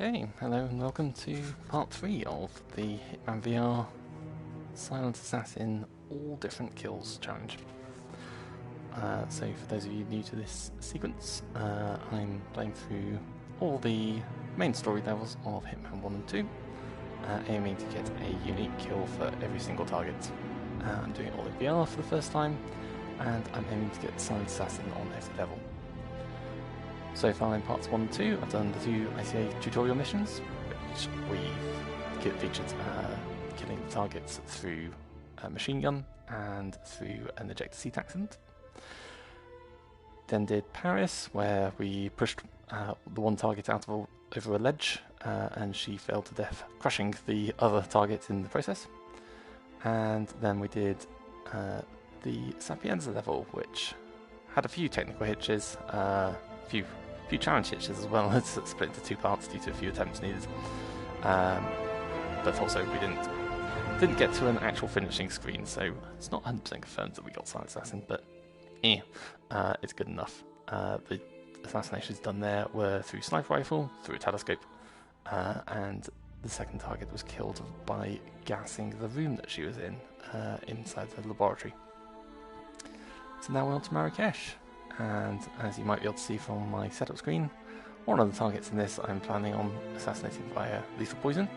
Okay, hello and welcome to part 3 of the Hitman VR Silent Assassin All Different Kills challenge. So for those of you new to this sequence, I'm playing through all the main story levels of Hitman 1 and 2, aiming to get a unique kill for every single target. I'm doing it all in VR for the first time, and I'm aiming to get Silent Assassin on every level. So far in parts 1 and 2, I've done the 2 ICA tutorial missions, which we've featured killing the targets through a machine gun and through an ejector seat accident. Then did Paris, where we pushed the one target out of over a ledge, and she fell to death, crushing the other target in the process. And then we did the Sapienza level, which had a few technical hitches, a few challenge hitches as well. It's split into 2 parts due to a few attempts needed, but also we didn't get to an actual finishing screen, so it's not 100% confirmed that we got Silent Assassin, but it's good enough. The assassinations done there were through sniper rifle, through a telescope, and the second target was killed by gassing the room that she was in, inside the laboratory. So now we're on to Marrakesh. And as you might be able to see from my setup screen, one of the targets in this I'm planning on assassinating via lethal poison,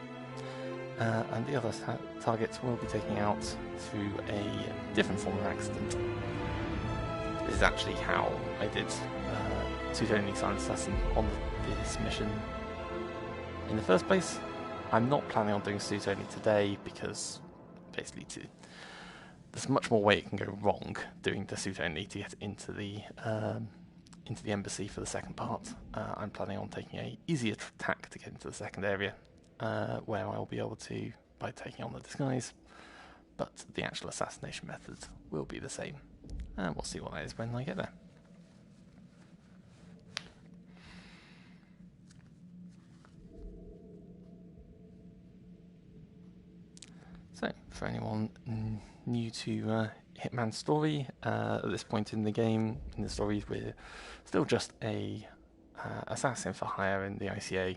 and the other targets will be taking out through a different form of accident. This is actually how I did Suit Only Silent Assassin on this mission in the first place. I'm not planning on doing Suit Only today because basically there's much more way it can go wrong doing the suit only to get into the embassy for the second part. I'm planning on taking a easier tack to get into the second area, where I'll be able to, by taking on the disguise, but the actual assassination method will be the same. And we'll see what that is when I get there. So, for anyone new to Hitman's story, at this point in the game, in the story, we're still just a assassin for hire in the ICA.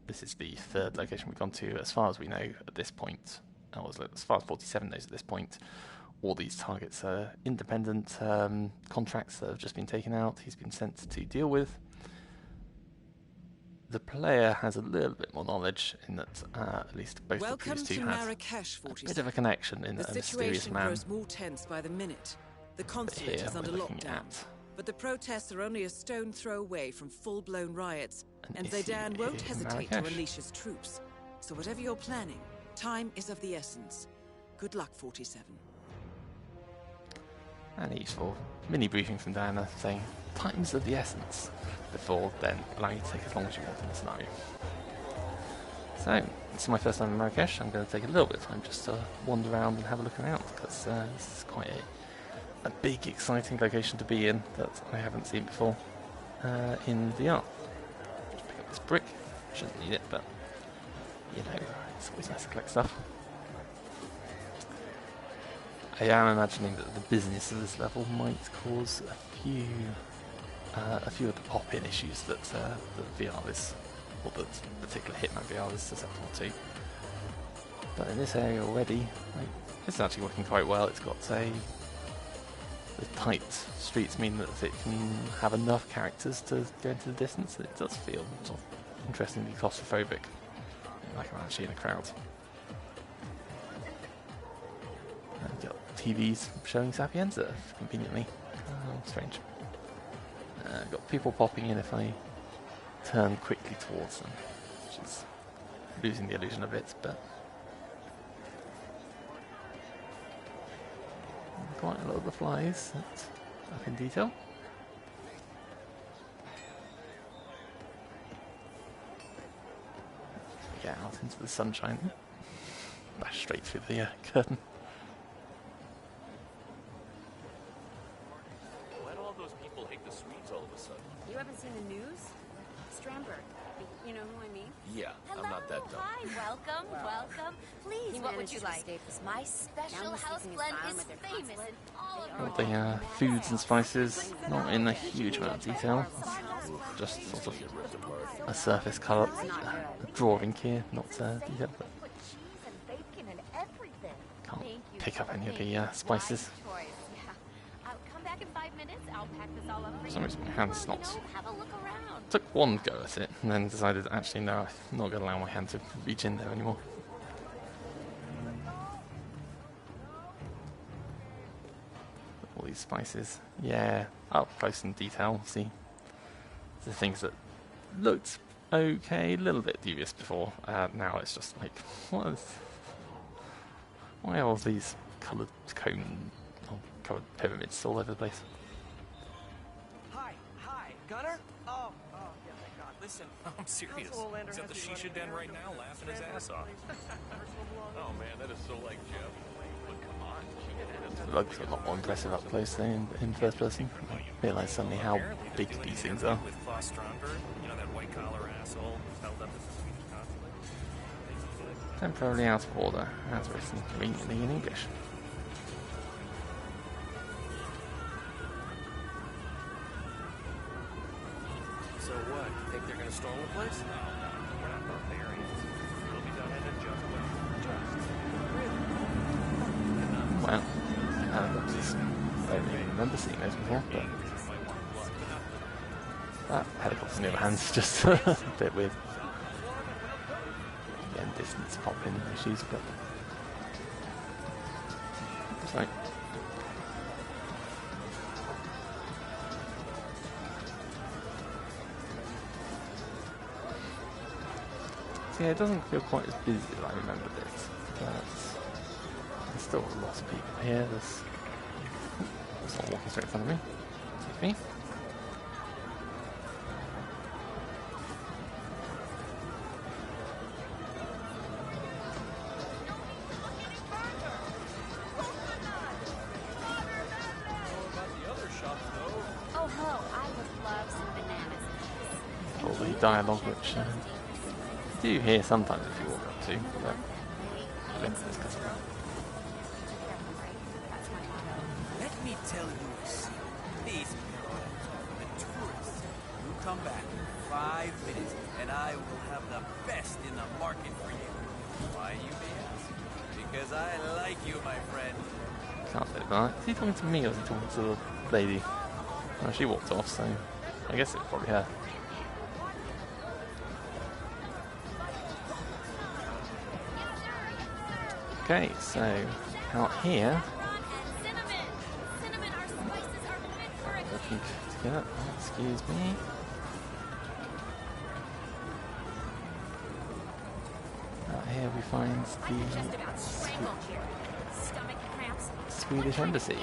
This is the 3rd location we've gone to, as far as we know at this point, as far as 47 knows at this point. All these targets are independent contracts that have just been taken out, he's been sent to deal with. The player has a little bit more knowledge in that at least both of these two have a bit of a connection in that a mysterious man. The situation grows more tense by the minute. The consulate is under lockdown, but the protests are only a stone throw away from full-blown riots, and Zaidan won't hesitate to unleash his troops. So whatever you're planning, time is of the essence. Good luck, 47. And a useful mini briefing from Diana saying, time's of the essence, before then allowing you to take as long as you want in the scenario. So, this is my first time in Marrakesh. I'm going to take a little bit of time just to wander around and have a look around, because this is quite a big, exciting location to be in that I haven't seen before in VR. Just pick up this brick. Shouldn't need it, but you know, it's always nice to collect stuff. I am imagining that the business of this level might cause a few of the pop-in issues that VR is, or that particular Hitman VR is susceptible to. But in this area already, it's actually working quite well. It's got the tight streets mean that it can have enough characters to go into the distance. It does feel sort of interestingly claustrophobic, like I'm actually in a crowd. And got TVs showing Sapienza conveniently. Strange. Got people popping in if I turn quickly towards them, which is losing the illusion a bit, but quite a lot of the flies up in detail. Get out into the sunshine, bash straight through the curtain. You haven't seen the news? Strandberg. You know who I mean? Yeah, I'm not that dumb. Hi, welcome. Please, what would you like? My special house blend is famous in all of All the foods and spices, not in a huge amount of detail. Just sort of a surface colour, a drawing here, not detail. But can't pick up any of the spices. Come back in 5 minutes. I'll pack this all up for For some reason, my hand's not. Have a look around. Took one go at it, and then decided actually no, I'm not going to allow my hand to reach in there anymore. All these spices, yeah, up close in detail. See the things that looked okay, a little bit dubious before. Now it's just like, why are all these coloured coloured pyramids all over the place? Hi, Gunner? Oh, yeah, thank God. Listen, I'm serious. He's at the shisha den right now, laughing his ass off. Oh man, that is so like Jeff. But come on, The looks a lot more impressive up close than in first person. I realised suddenly how big these things are. With Klaus Stromberg, you know that white collar asshole who's held up as the Swedish consulate. Temporarily out of order, as written conveniently in English. So what? You think they're gonna storm the place? No, we're not barbarians. It'll be done in a just way. Well, I don't even remember seeing those before, but that helicopter on the other hand is just a bit weird. Again, distance pop-in issues, but so. So yeah, it doesn't feel quite as busy as I remembered it, but there's still a lot of people here. There's someone walking straight in front of me. Take me. Oh, hello. I would love some bananas. All the dialogue which you do hear sometimes if you walk up to, but limited because of that. let me tell you a secret. These the tourists. You come back in 5 minutes, and I will have the best in the market for you. Why, you may ask? Because I like you, my friend. Can't say that. Is he talking to me or is he talking to the lady? Well, she walked off, so I guess it's probably her. Okay, so out here, looking to get, excuse me. Out here we find the Swedish embassy.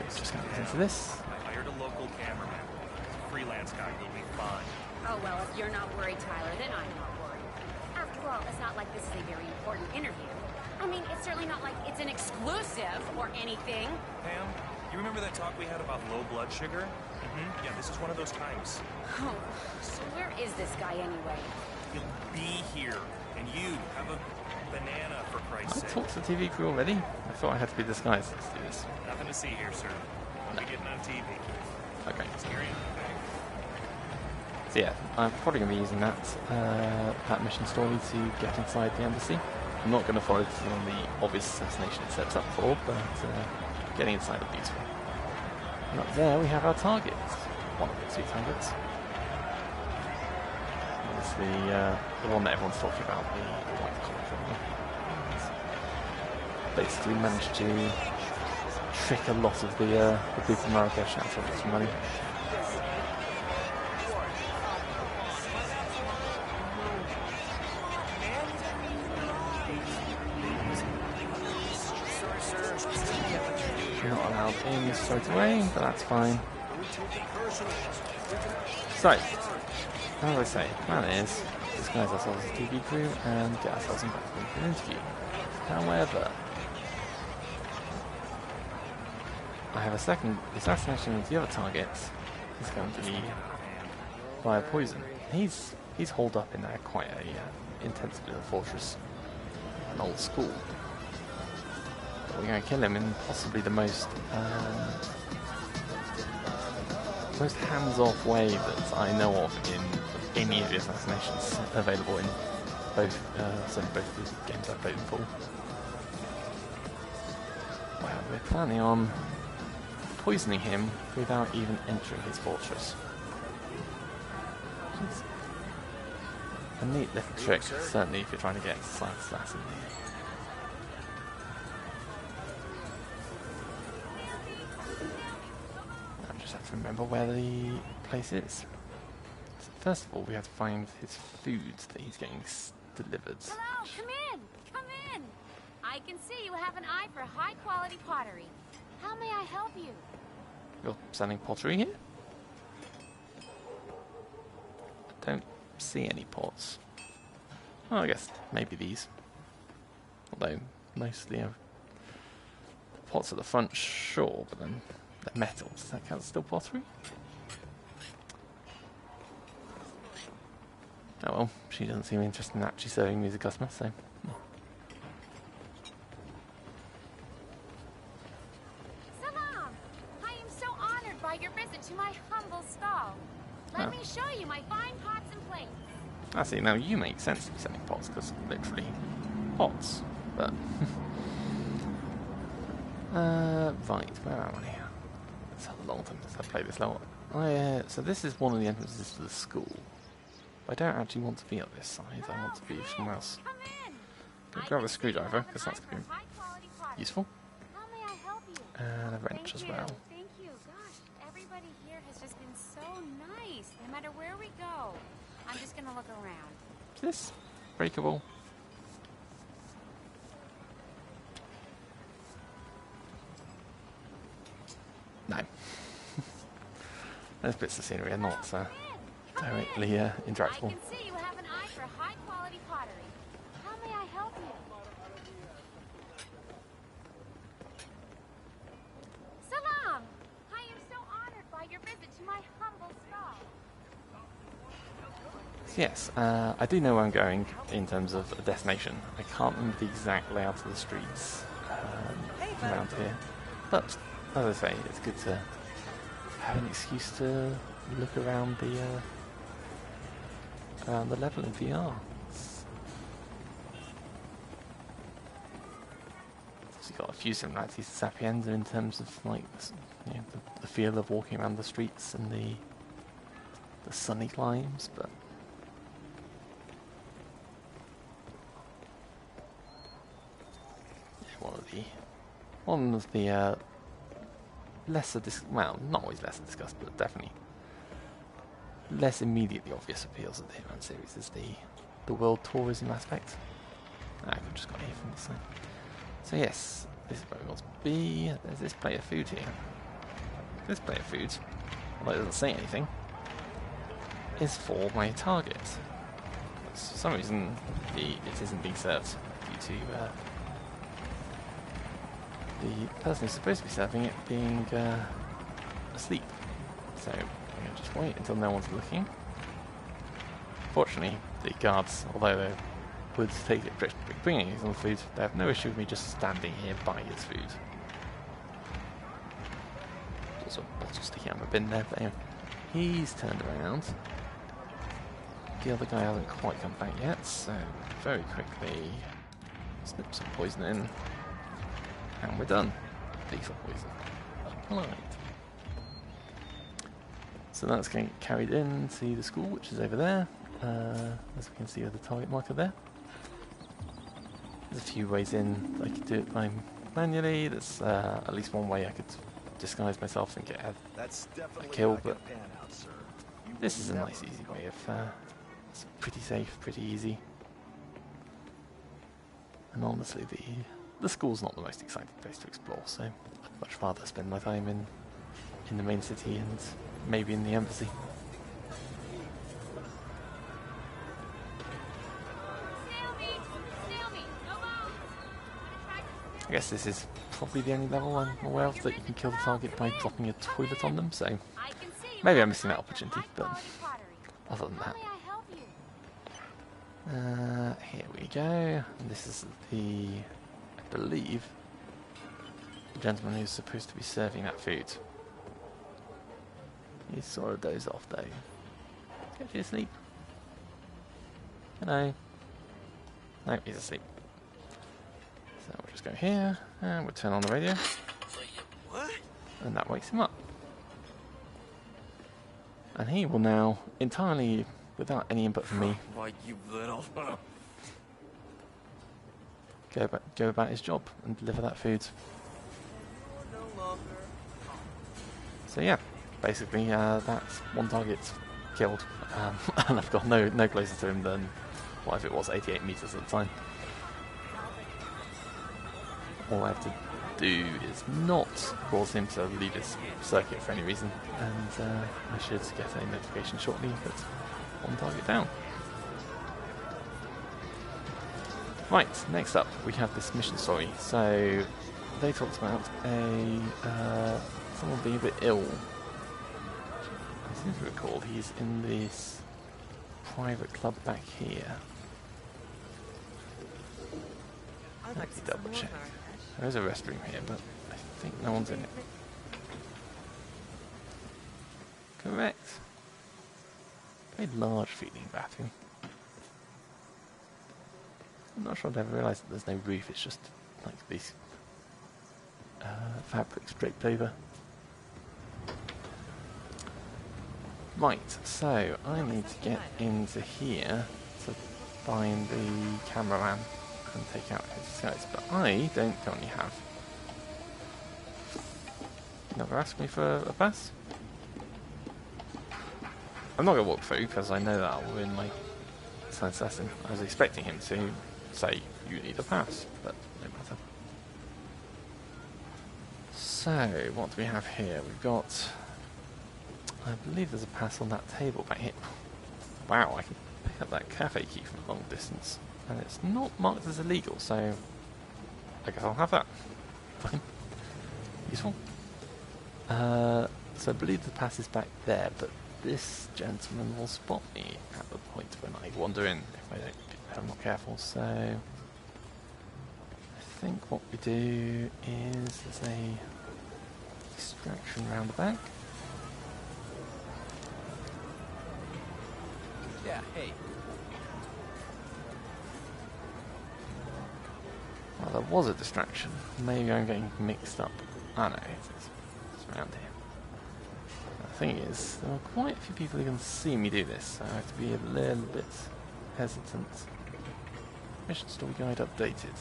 Let's just get into this. I hired a local cameraman. Freelance guy, he'll be fine. Oh, well, if you're not worried, Tyler, then I'm not worried. After all, it's not like this is a very important interview. I mean, it's certainly not like it's an exclusive or anything. Pam, you remember that talk we had about low blood sugar? Mm-hmm. Yeah, this is one of those times. Oh, so where is this guy anyway? He'll be here, and you have a banana, for Christ's I sake. talked to the TV crew already. I thought I had to be disguised to do this. Nothing to see here, sir. Won't be getting on TV. Okay. Scary. So yeah, I'm probably going to be using that mission story to get inside the embassy. I'm not going to follow through on the obvious assassination it sets up for, but getting inside would be useful. And up there we have our target. One of the two targets. It's the one that everyone's talking about, the white collar criminal. Basically managed to trick a lot of the people in Marrakesh out of some money. Not allowed in straight away, but that's fine. So, as I say, plan is disguise ourselves as a TV crew and get ourselves invited for an interview. However, I have a second assassination of the other target is going to be via poison. He's holed up in quite a intensive little fortress, an old school. But we're going to kill him in possibly the most hands-off way that I know of in any of the assassinations available in both both the games I've played in full. Well, we're planning on poisoning him without even entering his fortress. It's a neat little trick, certainly if you're trying to get a silent assassin. I just have to remember where the place is. So first of all, we have to find his food that he's getting delivered. Hello, come in, come in. I can see you have an eye for high-quality pottery. How may I help you? You're selling pottery here? I don't see any pots. Oh, I guess maybe these. Although, mostly the pots at the front, sure, but then they're metal. Does that count as still pottery? Oh well, she doesn't seem interested in actually serving me as a customer, so... Salam! I am so honored by your visit to my humble stall. Let me show you my fine pots and plates. I see, now you make sense to be selling pots, because literally pots, but... right, where am I? It's a long time since I played this level. So this is one of the entrances to the school. I don't actually want to be up this side, I want to be somewhere else. I'll grab a screwdriver, because that's going to be useful. And a wrench as well. Thank you. Gosh, everybody here has just been so nice, no matter where we go. I'm just going to look around. Is this breakable? No. Those bits of scenery are not directly interactable. I can see you have an eye for high-quality pottery. How may I help you? Salam! I am so honored by your visit to my humble stall. Yes, I do know where I'm going in terms of a destination. I can't remember the exact layout of the streets around here. But, as I say, it's good to have an excuse to look around the level in VR. It's got a few similarities to Sapienza in terms of like the feel of walking around the streets and the sunny climes, but one of the lesser well, not always lesser discussed, but definitely less immediately obvious appeals of the Hitman series is the world tourism aspect. I could just got here from this side. So yes, this is where we want to be. There's this plate of food here. This plate of food, although it doesn't say anything, is for my target. But for some reason, it isn't being served due to the person who's supposed to be serving it being asleep. So I'm going to just wait until no one's looking. Fortunately, the guards, although they would take it bringing his own food, they have no issue with me just standing here by his food. There's also a bottle sticking out of a bin there, but anyway, he's turned around. The other guy hasn't quite come back yet, so very quickly snip some poison in. And we're done. Lethal poison. Applied. So that's going to get carried in to the school, which is over there. As we can see with the target marker there. There's a few ways in. I could do it by manually. There's at least one way I could disguise myself and get a kill, but this is a nice easy way of... it's pretty safe, pretty easy. And honestly, the school's not the most exciting place to explore, so I'd much rather spend my time in the main city and maybe in the embassy. I guess this is probably the only level I'm aware of that you can kill the target by dropping a toilet on them, so maybe I'm missing that opportunity, but other than that. How may I help you? Here we go. And this is the, I believe, the gentleman who's supposed to be serving that food. He's sort of dozed off though. Get you asleep. Hello. No, he's asleep. So we'll just go here, and we'll turn on the radio. What? And that wakes him up. And he will now, entirely without any input from me, Why, you little... go about his job and deliver that food. No longer. So yeah, basically that's one target killed, and I've got no closer to him than, what if it was 88 meters at the time. All I have to do is not cause him to leave his circuit for any reason, and I should get a notification shortly that one target down. Right, next up we have this mission story. So they talked about someone being a bit ill. I seem to recall he's in this private club back here. Let me double check. There is a restroom here, but I think no one's in it. Correct. Very large feeling bathroom. I'm not sure I've ever realised that there's no roof, it's just like these fabrics draped over. Right, so I need to get into here to find the cameraman and take out his disguise, but I don't currently have. Never asked me for a pass. I'm not going to walk through because I know that I'll ruin my science lesson. I was expecting him to say, you need a pass, but no matter. So, what do we have here? We've got, I believe there's a pass on that table back here. Wow, I can pick up that cafe key from a long distance. And it's not marked as illegal, so I guess I'll have that. Fine. Useful. So I believe the pass is back there, but this gentleman will spot me at the point when I wander in if I'm not careful. So I think what we do is there's a distraction round the back. Yeah, hey. Well, there was a distraction. Maybe I'm getting mixed up. Ah, no, it's around here. The thing is, there are quite a few people who can see me do this, so I have to be a little bit hesitant. Mission story guide updated.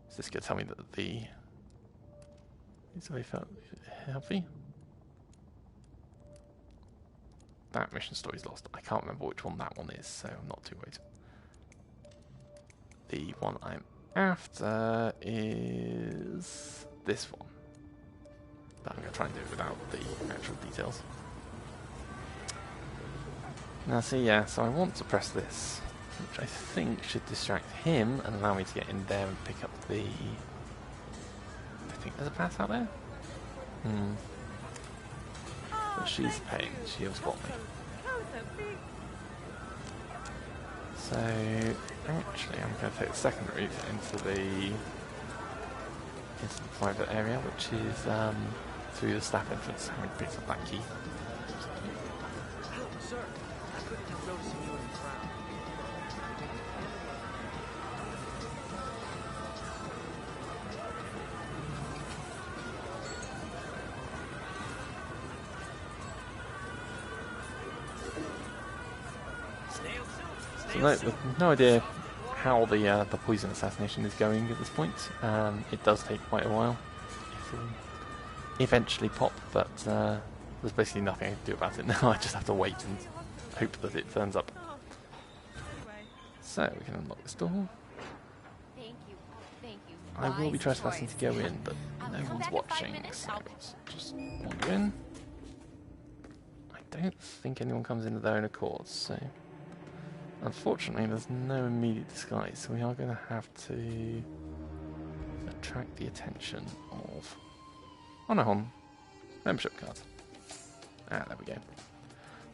Is this going to tell me that the... Is the way felt healthy? That mission story's lost. I can't remember which one that one is, so I'm not too worried. The one I'm after is this one. But I'm going to try and do it without the actual details. Now see, yeah, so I want to press this, which I think should distract him and allow me to get in there and pick up the... I think there's a pass out there? But she's a pain, she'll spot me. So, actually I'm going to take the second route into the private area, which is through the staff entrance, having picked up that key. Sir, I couldn't help noticing you in the crowd. So no idea how the poison assassination is going at this point. It does take quite a while. It'll eventually pop, but there's basically nothing I can do about it now. I just have to wait and hope that it turns up. So we can unlock this door. Thank you. Thank you. I will be Wise trespassing choice. to go in, but I'll no come one's back in 5 watching, minutes. so let's just wander in. I don't think anyone comes into their own accord, so unfortunately there's no immediate disguise, so we are going to have to attract the attention of... Oh no, hold on. Membership card. Ah, there we go.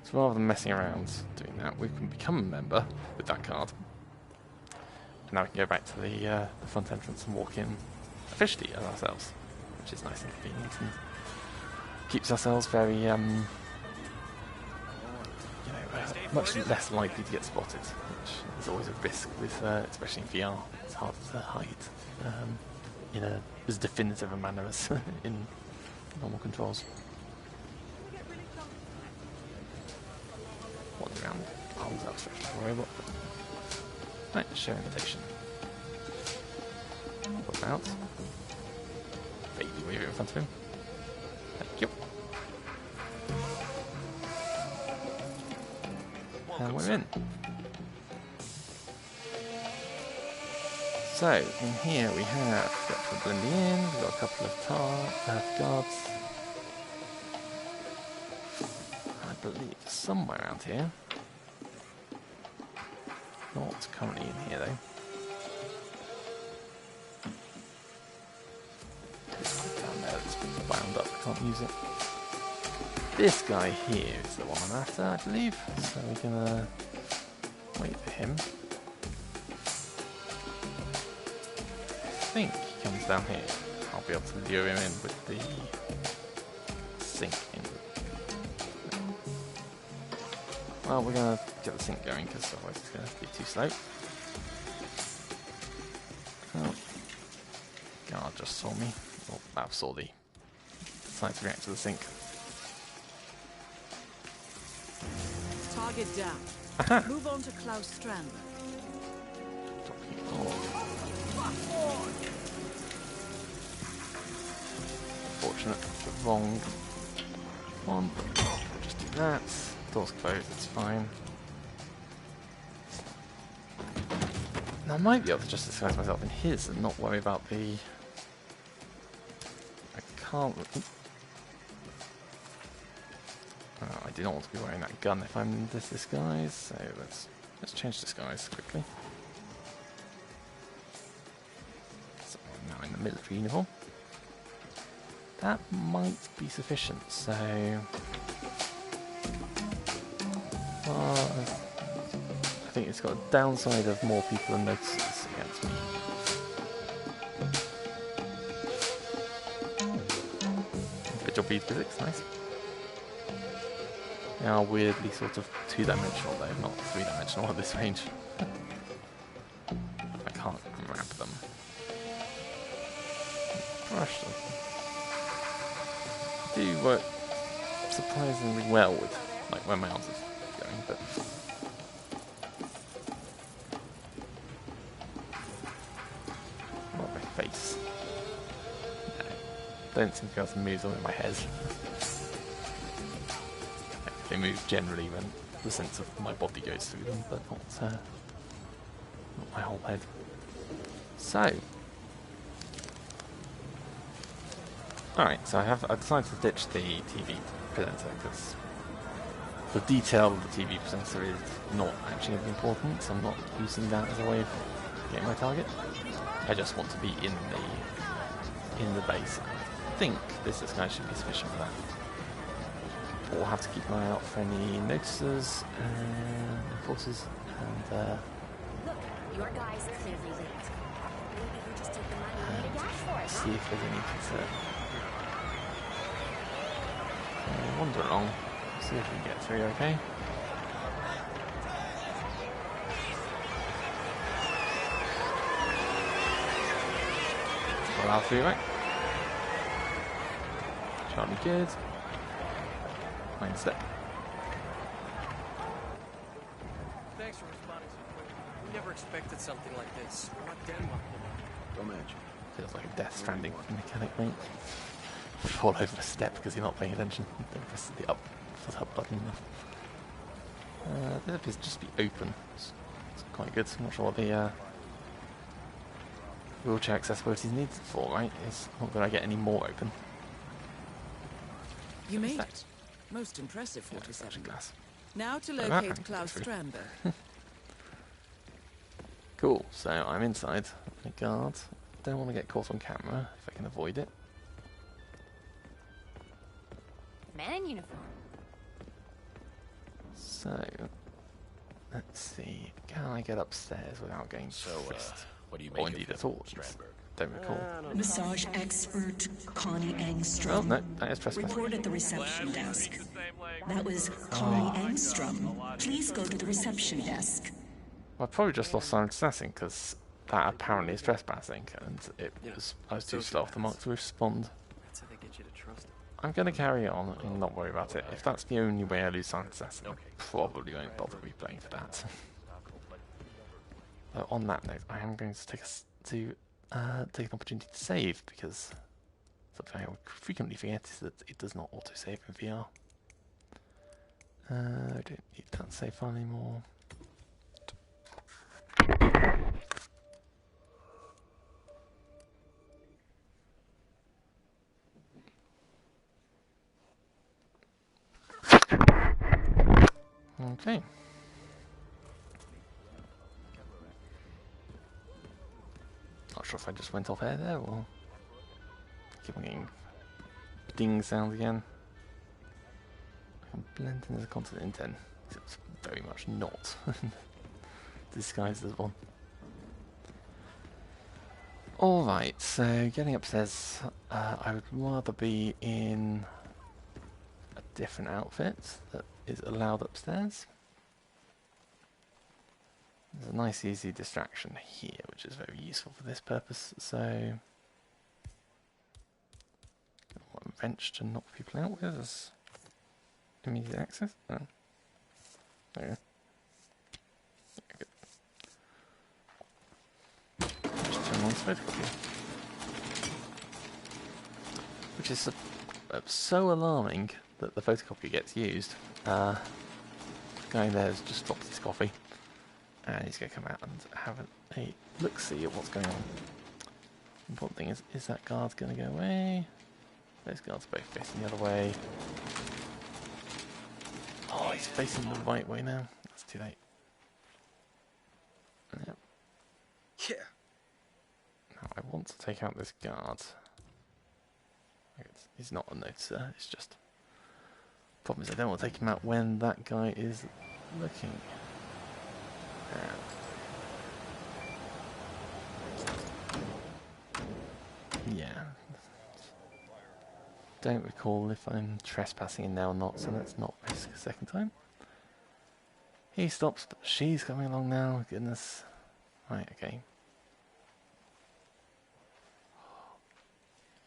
So rather than messing around doing that, we can become a member with that card. And now we can go back to the front entrance and walk in officially as ourselves, which is nice and convenient and keeps ourselves very, much less likely to get spotted, which is always a risk with, especially in VR. It's harder to hide in as definitive a manner as in normal controls. Wander around, arms outstretched for a robot. Right, show invitation. What about? Vaguely wave it in front of him. Thank you. And we're in. So, in here we have got to blending in, we've got a couple of guards. I believe somewhere around here. Not currently in here though. Down there that's bound up, I can't use it. This guy here is the one I'm after, I believe. So we're gonna wait for him. I think he comes down here. I'll be able to lure him in with the sink in. Well, we're gonna get the sink going because otherwise it's gonna be too slow. Oh. Guard just saw me. Or that saw the decided to react to the sink. Target down. Aha. Move on to Klaus Strandberg. Unfortunate, the wrong one. We'll just do that. Door's closed, it's fine. Now I might be able to just disguise myself in his and not worry about the... I can't... I do not want to be wearing that gun if I'm in this disguise, so let's change disguise quickly. So I'm now in the military uniform. That might be sufficient, so... I think it's got a downside of more people and notices against me. Individual bead physics, nice. They are weirdly sort of two-dimensional though, not three-dimensional at this range. I can't grab them. Brush them. Do work surprisingly well with like where my arms are going, but not my face. No, don't seem to be able to move them in my head. They move generally when the sense of my body goes through them, but not my whole head. So, alright, so I decided to ditch the TV presenter because the detail of the TV presenter is not actually important, so I'm not using that as a way of getting my target. I just want to be in the base. I think this disguise should be sufficient for that. We'll have to keep an eye out for any notices and enforcers and Look, your guy's clearly late. Maybe you just take the money and get a dash for it, see if there's any concern. Wander along, see if we can get through okay. Allow through, right? Charlie good. Fine step. Thanks for responding so quick. We never expected something like this. We're not Denmark. Don't mention. Feels like a Death Stranding mechanic, mate. Fall over a step because you're not paying attention. Don't press the up button. This appears to just be open. It's quite good. I'm not sure what the wheelchair accessibility is needed for, right? It's not going to get any more open. You made it. Most impressive, Yeah, it's 47. actually glass. Now to Like that, locate I can Klaus go through. Strandberg. Cool, so I'm inside. A guard. Don't want to get caught on camera if I can avoid it. Man in uniform. So, let's see. Can I get upstairs without getting frisked? What do you Or make indeed of at all? Strandberg? Don't recall. Massage expert Connie Oh, Engstrom. no, that is trespassing. Report at the reception desk. That was Connie Engstrom. Please go to the reception desk. Well, I probably just lost silent assassin because that apparently is trespassing, and I was too slow off the mark to respond. That's how they get you to trust them. I'm going to carry on and not worry about it. If that's the only way I lose silent assassin, I probably won't bother replaying for that. But on that note, I am going to take an opportunity to save, because something I frequently forget is that it does not auto-save in VR. I don't need that save file anymore. Okay. Not sure if I just went off air there or keep on getting ding sounds again. I can blend in as a continent in 10. It's very much not disguised as one. Alright, so getting upstairs, I would rather be in a different outfit that is allowed upstairs. There's a nice easy distraction here, which is very useful for this purpose, so a wrench to knock people out with as immediate access. Oh. There you go. Just turn on this photocopy. Which is so alarming that the photocopy gets used. The guy there has just dropped his coffee. And he's going to come out and have a look-see at what's going on. The important thing is that guard going to go away? Those guards are both facing the other way. Oh, he's facing the right way now. That's too late. Yep. Yeah. Now I want to take out this guard. He's not a noticer, it's just... Problem is I don't want to take him out when that guy is looking. Yeah. Don't recall if I'm trespassing in now or not, so let's not risk a second time. He stops, but she's coming along now. Goodness. Right, okay.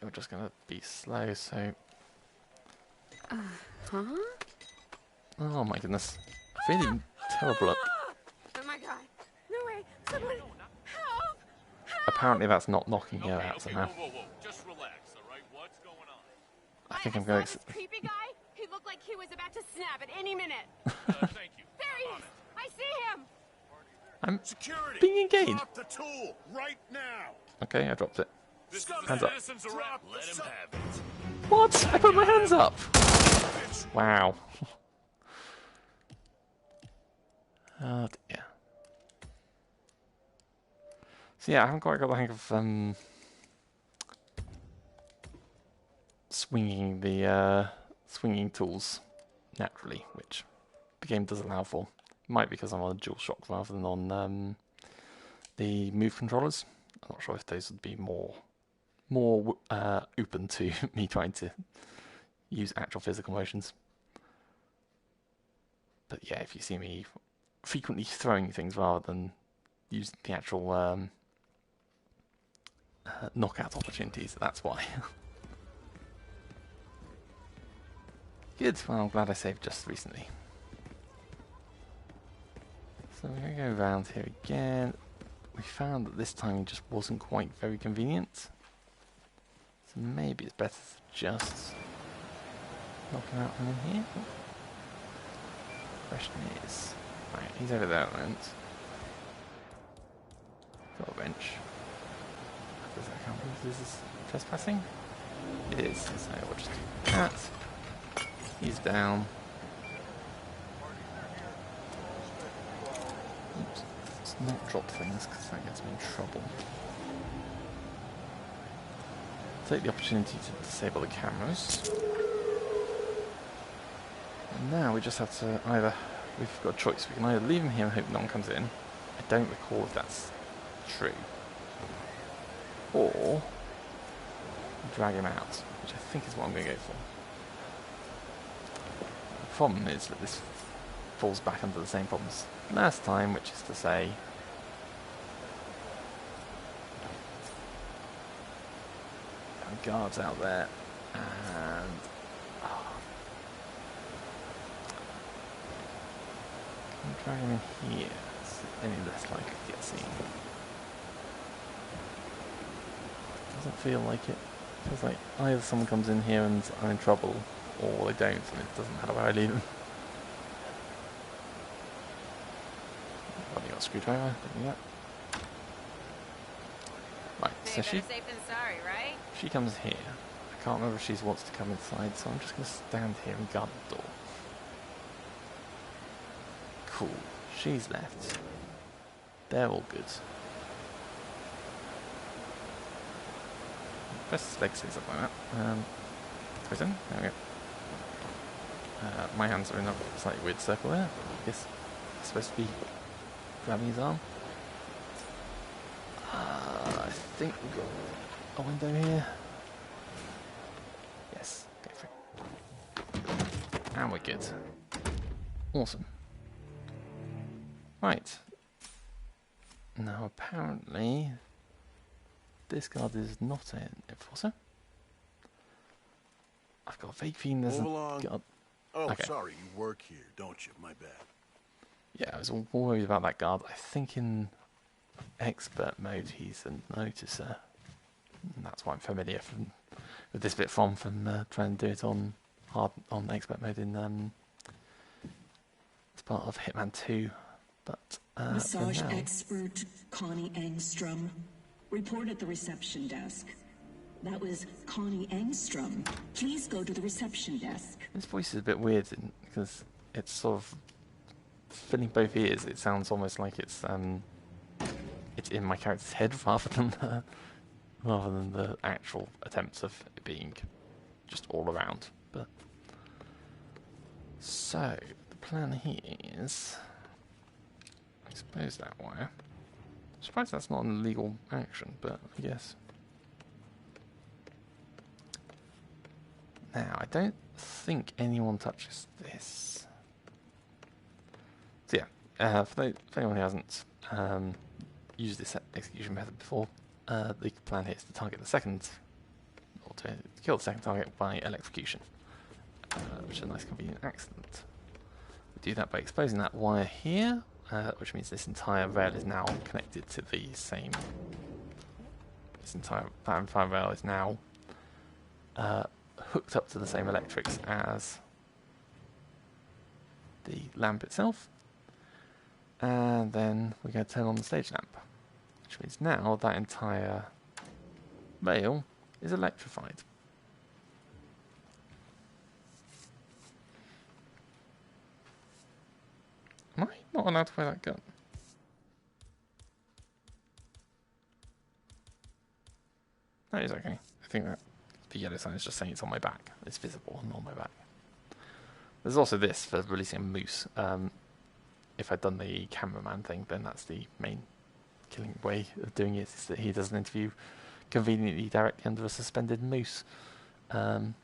We're just gonna be slow, so... Huh? Oh my goodness. Feeling terrible. Oh my god. No way. Someone help! Apparently that's not knocking her out somehow. Whoa. Just relax, alright? What's going on? I think I'm going to... This creepy guy? He looked like he was about to snap at any minute. Thank you. There he is! I see him! I'm Security, being engaged. drop the tool right now. Okay, I dropped it. This Hands up. assassin's a rap. Let him have it. What? I put my hands up! Wow. Oh dear. So yeah, I haven't quite got the hang of swinging the swinging tools naturally, which the game does allow for. Might be because I'm on a DualShock rather than on the Move controllers. I'm not sure if those would be more open to me trying to use actual physical motions. But yeah, if you see me frequently throwing things rather than using the actual knockout opportunities, that's why. Good, well I'm glad I saved just recently. So we're going to go around here again. We found that this time just wasn't quite very convenient. So maybe it's better to just knock him out from in here. Question is... Right, he's over there at the moment. Got a wrench. Does that count as this is trespassing? It is, so we'll just do that. He's down. Oops, let's not drop things because that gets me in trouble. Take the opportunity to disable the cameras. And now we just have to either we've got a choice. We can either leave him here and hope no one comes in. I don't recall if that's true. Or drag him out, which I think is what I'm going to go for. The problem is that this falls back under the same problems last time, which is to say there are guards out there, and can I drag him in here? It's any less likely to get seen. Doesn't feel like it. Feels like either someone comes in here and I'm in trouble, or they don't, and it doesn't matter where I leave them. I've got a screwdriver, don't need that. Right, so Better safe than sorry, right? she comes here. I can't remember if she wants to come inside, so I'm just going to stand here and guard the door. Cool. She's left. They're all good. Press the leg stays up like that. Goes in. There we go. My hands are in a slightly weird circle there. I guess it's supposed to be grabbing his arm. I think we've got a window here. Yes, go for it. And we're good. Awesome. Right. Now apparently this guard is not an enforcer. I've got a vague feeling there's a guard. Oh, okay. Sorry, you work here, don't you? My bad. Yeah, I was all worried about that guard. I think in expert mode he's a noticer. And that's why I'm familiar with this bit from trying to do it on expert mode in as part of Hitman 2. But massage expert Connie Engstrom. Report at the reception desk. That was Connie Engstrom. Please go to the reception desk. This voice is a bit weird because it's sort of filling both ears. It sounds almost like it's in my character's head rather than the actual attempts of it being just all around. But so the plan here is, I suppose that wire. I'm surprised that's not an illegal action, but I guess. Now, I don't think anyone touches this. So yeah, for anyone who hasn't used this execution method before, the plan here is to target the second, or to kill the second target by electrocution, which is a nice convenient accident. We do that by exposing that wire here, which means this entire rail is now connected to the same. This entire rail is now hooked up to the same electrics as the lamp itself, and then we're going to turn on the stage lamp, which means now that entire rail is electrified. Am I not allowed to wear that gun? That is okay. I think that the yellow sign is just saying it's on my back. It's visible and on my back. There's also this for releasing a moose. If I'd done the cameraman thing, then that's the main killing way of doing it, is that he does an interview conveniently directly under a suspended moose. And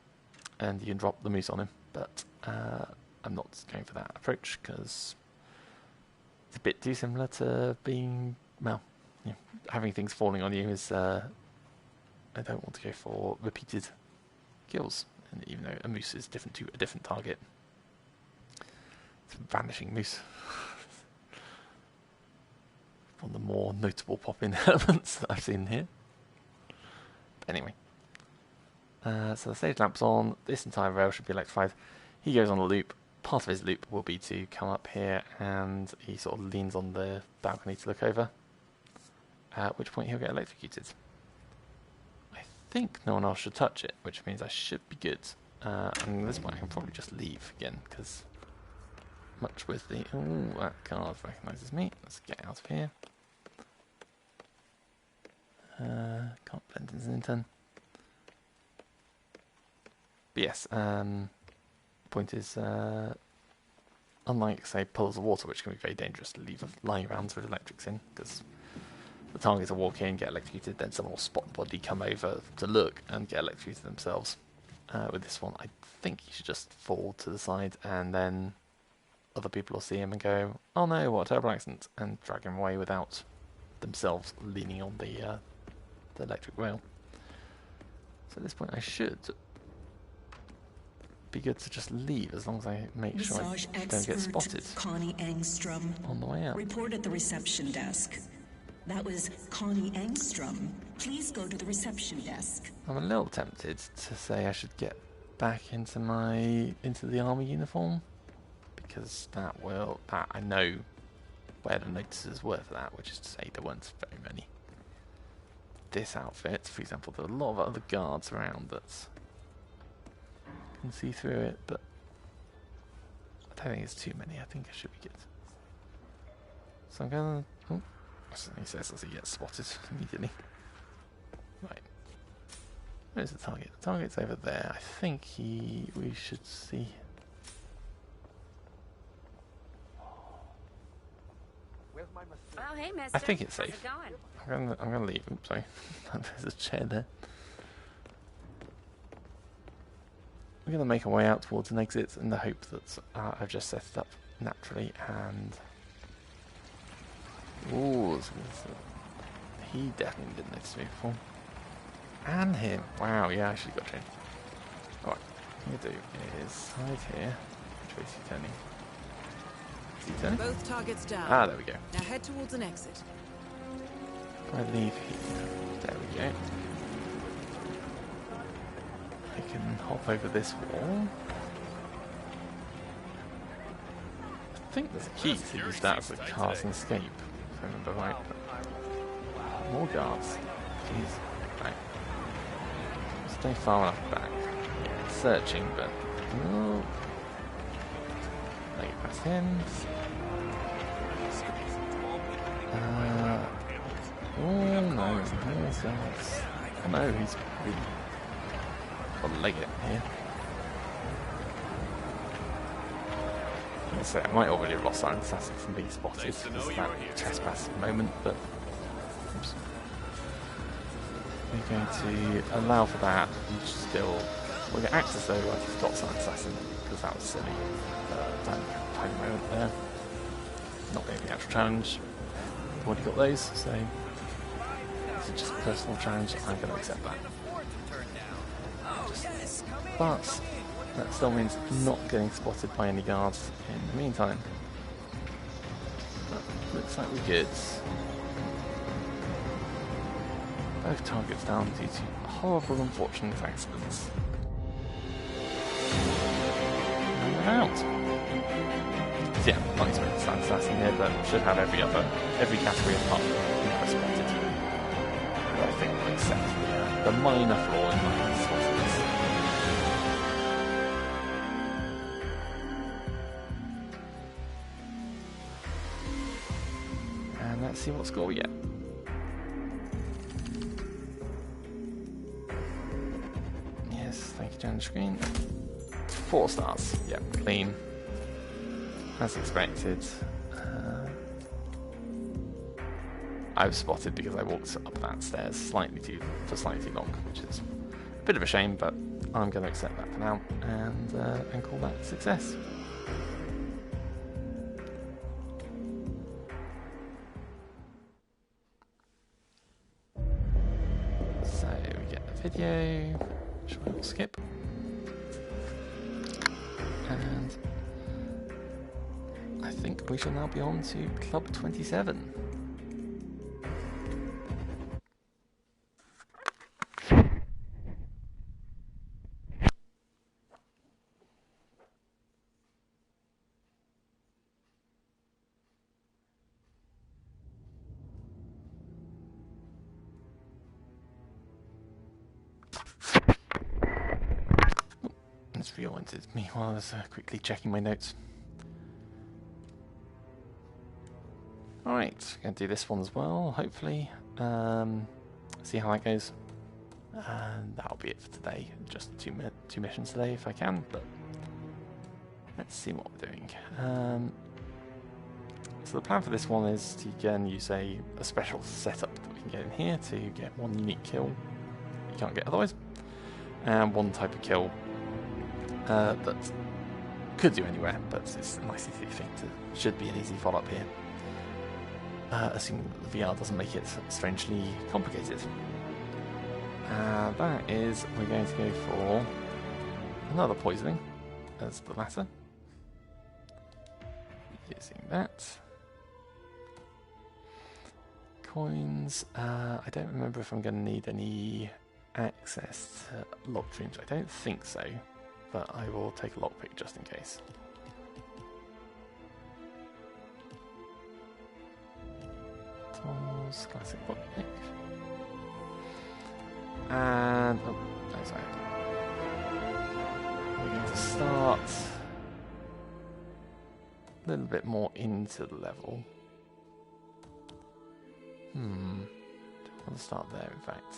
you can drop the moose on him. But I'm not going for that approach because it's a bit too similar to being, well, you know, having things falling on you is... I don't want to go for repeated kills, and even though a moose is different to a different target. It's a vanishing moose. One of the more notable pop-in elements that I've seen here. But anyway. So the stage lamp's on, this entire rail should be electrified. He goes on a loop. Part of his loop will be to come up here, and he sort of leans on the balcony to look over. At which point he'll get electrocuted. I think no one else should touch it, which means I should be good. And at this point I can probably just leave again, because much with the... Ooh, that card recognises me. Let's get out of here. Can't blend in as an intern. But yes, point is... unlike, say, puddles of water, which can be very dangerous to leave lying around with electrics in, because the targets will walk in, get electrocuted, then someone will spot the body, come over to look, and get electrocuted themselves. With this one, I think he should just fall to the side, and then other people will see him and go, "Oh no, what a terrible accident," and drag him away without themselves leaning on the electric rail. So at this point, I should be good to just leave as long as I make sure I don't get spotted Connie Engstrom on the way out. Report at the reception desk. That was Connie Engstrom. Please go to the reception desk. I'm a little tempted to say I should get back into the army uniform, because that I know where the notices were for that, which is to say there weren't very many. This outfit, for example, there are a lot of other guards around that can see through it, but I don't think it's too many. I think I should be good. So I'm gonna. Oh, he says as he gets spotted immediately. Right. Where's the target? The target's over there. I think we should see. Oh, hey, mister. I think it's safe. How's it going? I'm gonna leave. Oops, sorry. There's a chair there. We're gonna make our way out towards an exit in the hope that I've just set it up naturally, and ooh, he definitely didn't notice me before. And him. Wow, yeah, I should have got trained. Alright, what I'm gonna do is hide here. Which way is he turning? Is he turning? Both targets down. Ah, there we go. Now head towards an exit. I leave here. There we go. I can hop over this wall. I think there's a key to use that as a cars and escape, if I remember right. But more guards. Jeez. Right. Stay far enough back. Yeah, searching, but no. Make it past him. Oh no, more guards. Oh no, he's really got a leg it here. So I might already have lost Silent Assassin from being spotted. There's that trespass moment, but oops. We're going to allow for that. And still, we're going to act as though I forgot Silent Assassin, because that was silly. Tiny moment there. Not going to be the actual challenge. I've already got those, so it's just a personal challenge. I'm going to accept that. But that still means not getting spotted by any guards in the meantime. But looks like we're good. Both targets down due to horrible, unfortunate accidents. And we're out. So yeah, not expecting Silent Assassin here, but should have every category apart from never spotted. But I think we'll accept the minor flaw in my spotted. And let's see what score we get. Yes, thank you, Jan Screen. 4 stars. Yeah, clean. As expected. I was spotted because I walked up that stairs slightly too long, which is a bit of a shame, but I'm going to accept that for now and call that a success. So we get the video, which I will skip, and I think we shall now be on to Club 27. Just reoriented me while I was quickly checking my notes. Alright, going to do this one as well, hopefully. See how that goes. And that'll be it for today. Just two missions today if I can, but Let's see what we're doing. So the plan for this one is to again use a special setup that we can get in here to get one unique kill you can't get otherwise, and one type of kill that could do anywhere, but it's a nice easy thing to, should be an easy follow-up here. Assuming that the VR doesn't make it strangely complicated. That is, we're going to go for another poisoning as the latter. Using that. Coins, I don't remember if I'm going to need any access to locked rooms. I don't think so, but I will take a lockpick just in case. Tools, classic lockpick. And, oh, no, sorry. We're going to start a little bit more into the level. I want to start there, in fact.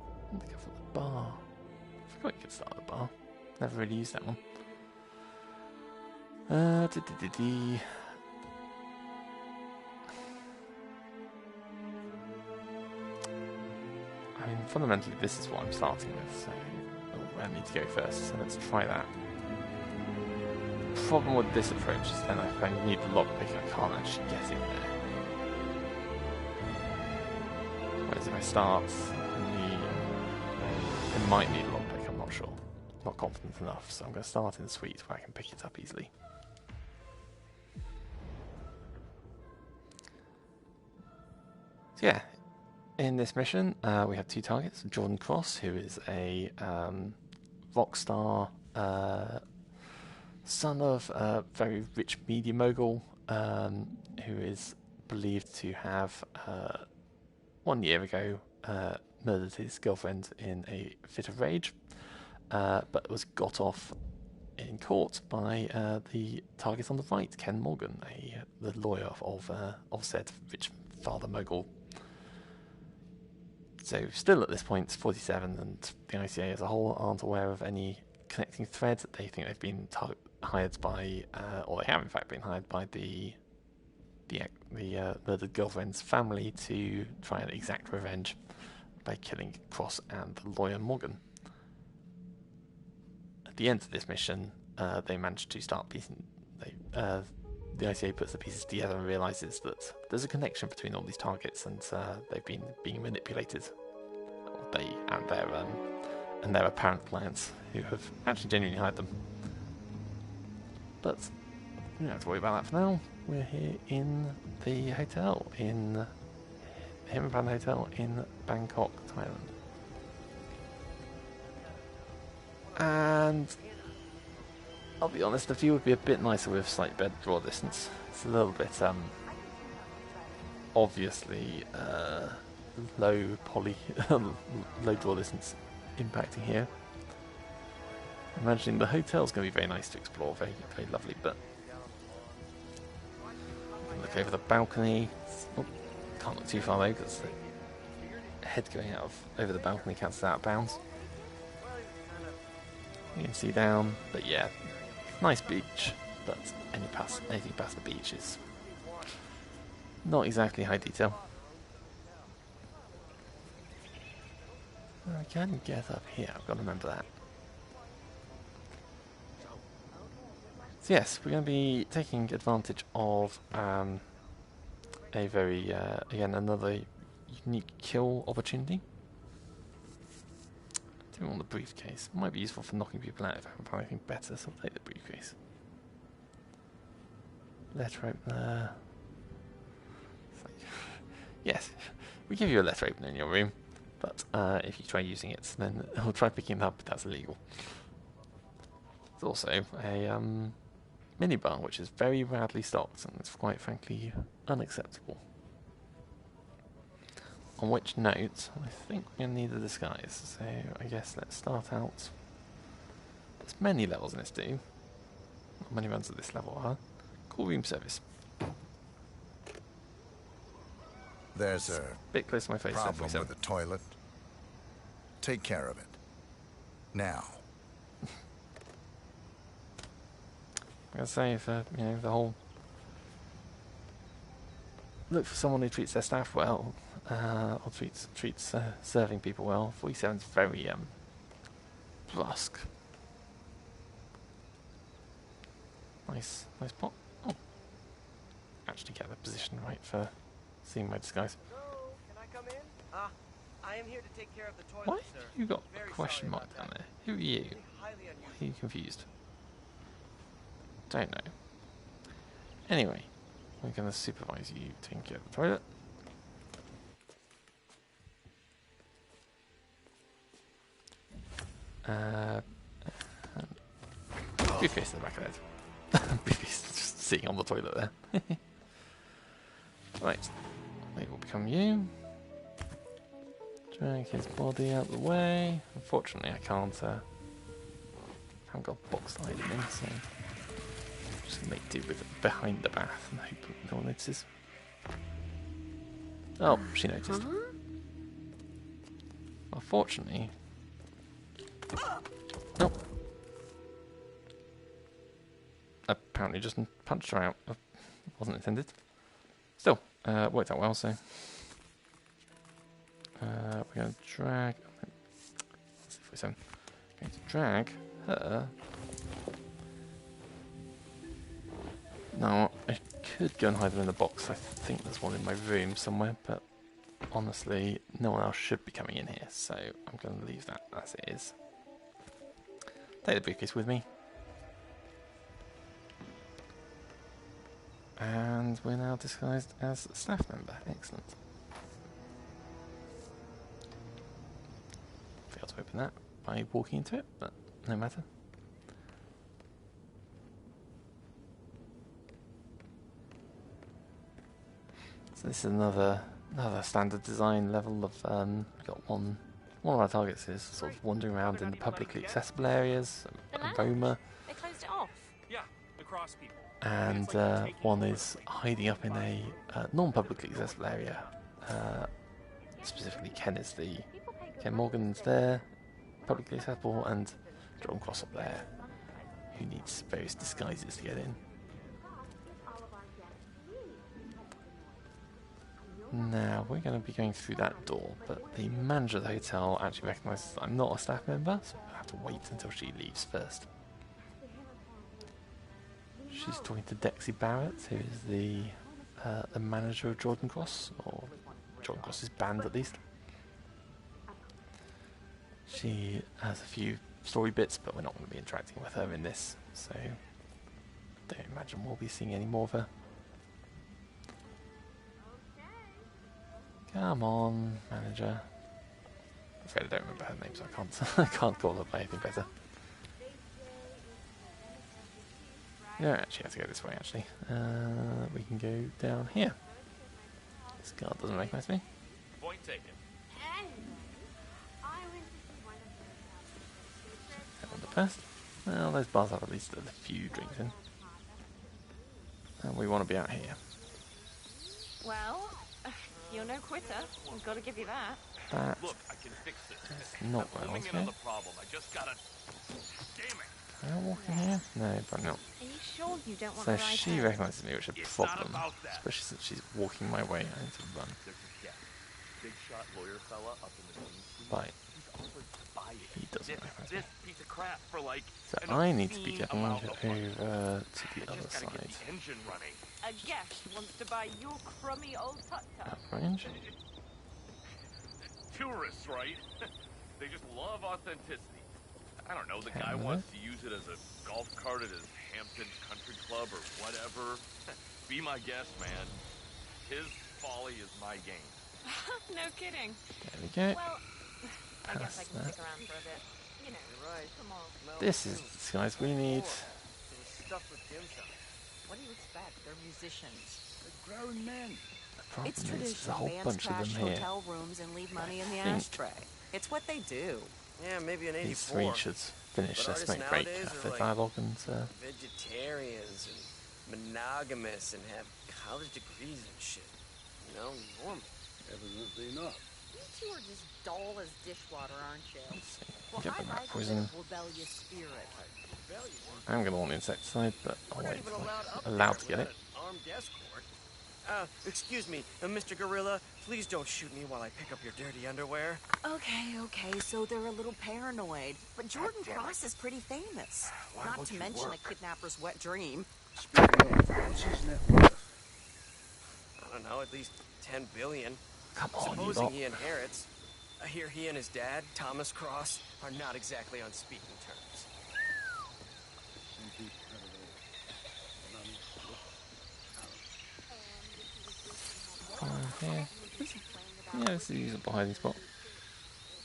I think go for the bar. I forgot you could start at the bar. Never really used that one. I mean, fundamentally, this is what I'm starting with, so I need to go first, so let's try that. Problem with this approach is then if I need the lockpick, I can't actually get in there. Whereas if I start, I might need a lockpick, I'm not sure. Not confident enough, so I'm going to start in the suite where I can pick it up easily. So yeah, in this mission we have two targets. Jordan Cross, who is a rock star, son of a very rich media mogul, who is believed to have 1 year ago murdered his girlfriend in a fit of rage, but was got off in court by the target on the right, Ken Morgan, the lawyer of said rich father mogul. So still at this point, 47, and the ICA as a whole aren't aware of any connecting thread. They think they've been hired by, or they have in fact been hired by the murdered girlfriend's family to try and exact revenge by killing Cross and the lawyer Morgan. At the end of this mission, they managed to start piecing. The ICA puts the pieces together and realizes that there's a connection between all these targets, and they've been being manipulated. They and their apparent clients, who have actually genuinely hired them. But we don't have to worry about that for now. We're here in the hotel, in Hitman Hotel in Bangkok, Thailand. And I'll be honest, the view would be a bit nicer with slight better draw distance. It's a little bit, obviously, low draw distance impacting here. Imagining the hotel's going to be very nice to explore, very, very lovely, but you can look over the balcony. Oh, can't look too far though, because the head going out over the balcony counts out of bounds. You can see down, but yeah, nice beach, but anything past the beach is not exactly high detail. I can get up here, I've got to remember that. So yes, we're going to be taking advantage of a very, again, another unique kill opportunity. I don't want the briefcase. It might be useful for knocking people out if I can find anything better, so I'll take the briefcase. Letter opener. Yes, we give you a letter opener in your room, but if you try using it, then I'll try picking it up, but that's illegal. There's also a minibar, which is very badly stocked, and it's quite frankly unacceptable. On which note, I think we're going to need a disguise, so I guess let's start out. There's many levels in this do. Not many runs at this level are. Call room service. There's a bit close to my face. problem with the toilet. Take care of it. Now. I say, for you know, the whole look for someone who treats their staff well, or treats serving people well. 47's very brusque. Nice pot. Oh, actually get the position right for seeing my disguise. Hello, can I come in? I am here to take care of the toilet, Why sir. have you got a Very question sorry mark about down that. there? Who are you? Really highly Why unusual. are you confused? Don't know. Anyway, we're going to supervise you taking care of the toilet. Briefcase in the back of the head. Briefcase just sitting on the toilet there. Right, it will become you. Drag his body out the way. Unfortunately, I can't. Haven't got a box to hide him in, so just gonna make do with it behind the bath and hope no one notices. Oh, she noticed. Unfortunately, nope. Apparently, just punched her out. Wasn't intended. Still, worked out well. So we're going to drag. Let's see if we're going to drag her. No, I could go and hide them in the box. I think there's one in my room somewhere, but honestly, no one else should be coming in here, so I'm going to leave that as it is. Take the briefcase with me. And we're now disguised as a staff member. Excellent. Failed to open that by walking into it, but no matter. So this is another standard design level of we've got one of our targets is sort of wandering around in the publicly accessible areas, aroma. They closed it off. Yeah, the cross people. And one is hiding up in a non-publicly accessible area. Specifically, Ken Morgan's there, publicly accessible, and John Cross up there, who needs various disguises to get in. Now, we're going to be going through that door, but the manager of the hotel actually recognises that I'm not a staff member, so I have to wait until she leaves first. She's talking to Dexy Barrett, who is the manager of Jordan Cross, or Jordan Cross's band at least. She has a few story bits, but we're not going to be interacting with her in this, so I don't imagine we'll be seeing any more of her. Come on, manager. I'm afraid I don't remember her name, so I can't call her by anything better. No, actually, I have to go this way, actually. We can go down here. This guard doesn't recognise me. Point taken. On the past. Well, those bars have at least a few drinks in. And we want to be out here. Well, you're no quitter. I've got to give you that. That Look, I can fix this. is not where I want Zooming to in on go. the problem. I just gotta. Damn it. Can I walk in here? No, probably not. Are you sure you don't want So to ride she home? recognises me, which is a It's not problem. about that. Especially since she's walking my way. I need to run. There's a guy, big shot lawyer fella up in the main street. But He's offered to buy it. he doesn't recognise me. This piece of crap for like. So an I need to be obscene getting amount over of money. to the I other just gotta get side. the engine running. A guest wants to buy your crummy old tut-tut. Out of range. Tourists, right? They just love authenticity. I don't know, the guy Camera. wants to use it as a golf cart at his Hamptons Country Club or whatever. Be my guest, man. His folly is my game. No kidding. There we go. Well, I guess I Past can that. stick around for a bit. You know, Right. come on. This is the disguise we need. It was stuffed with dim sum. What do you expect? They're musicians. They're grown men. The It's problem is there's a traditional. whole Bands bunch of crash them here. hotel rooms and leave money in the think- ashtray. It's what they do. Yeah, maybe an These 84. three should finish But their artists smoke break nowadays after are like- dialogue and Vegetarians and monogamous and have college degrees and shit. You know, normal. Evidently not. You two are just dull as dishwater, aren't you? let's see. Well, Get I the rat like a bit poison. of rebellious spirit. I'm going to want the insecticide, but I'll wait until I'm allowed to get it. Armed escort? Excuse me, Mr. Gorilla, please don't shoot me while I pick up your dirty underwear. Okay, so they're a little paranoid. But Jordan Cross is pretty famous. Not to mention a kidnapper's wet dream. What's his net worth? I don't know, at least 10 billion. Come on, Supposing he inherits. I hear he and his dad, Thomas Cross, are not exactly on speaking terms. Here. Yeah, this is a usable hiding spot.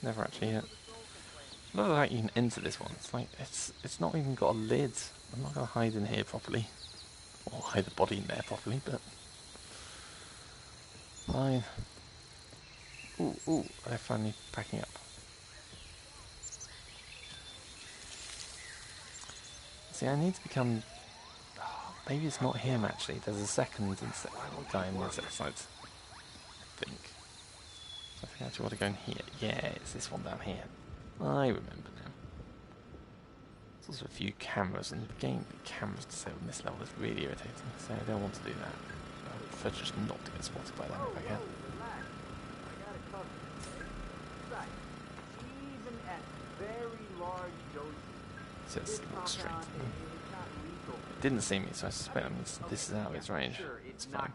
Never actually hit. I love how you can enter this one. It's like it's not even got a lid. I'm not gonna hide in here properly. Or hide the body in there properly, but fine. Ooh, they're finally packing up. See, I need to become... maybe it's not him, actually. There's a second guy in the insecticide, I think. So I think I actually want to go in here. Yeah, it's this one down here. I remember now. There's also a few cameras, and getting cameras to say on this level is really irritating, so I don't want to do that. I prefer just not to get spotted by them if I can. Just looks straight at me. It didn't see me, so I suspect that means this is out of its range. It's fine.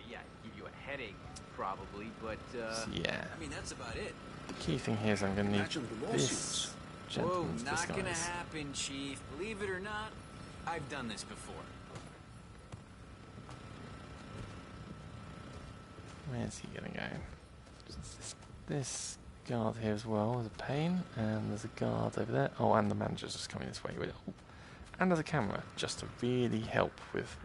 Yeah, give you a headache, probably, but, So, yeah. I mean, that's about it. The key thing here is I'm going to need this gentleman's Whoa, not gonna disguise. happen, Chief. Believe it or not, I've done this before. Where's he going to go? This guard here as well is a pain, and there's a guard over there. Oh, and the manager's just coming this way with it. Oh, and there's a camera, just to really help with...